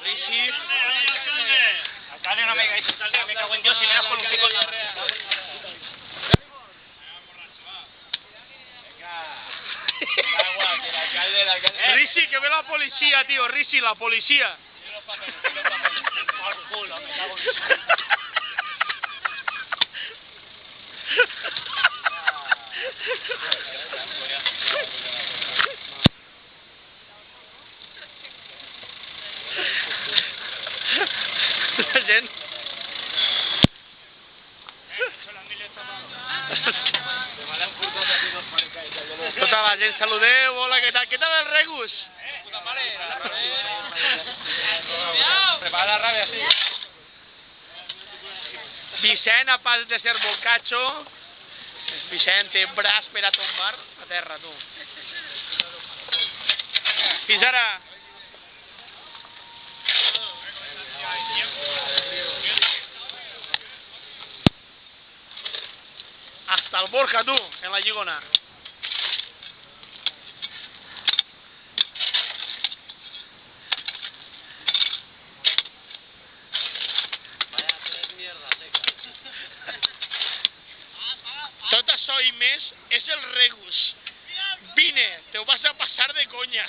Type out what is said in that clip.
Risi. Alcalde, no me digáis alcalde, me cago en Dios y me das con un pico. Risi, que ve la policía, tío. Risi, la policía. La gent... Tota la gent, saludeu, hola, què tal? Què tal el Regus? Puta mare, prepara la ràbia, sí. Vicent, a pas de ser bocacho. Vicent té braç per a tombar a terra, tu. Fins ara. Hasta el Borja, tu, en la lligona. Tot això i més és el Regus. Vine, te ho vas a passar de conya.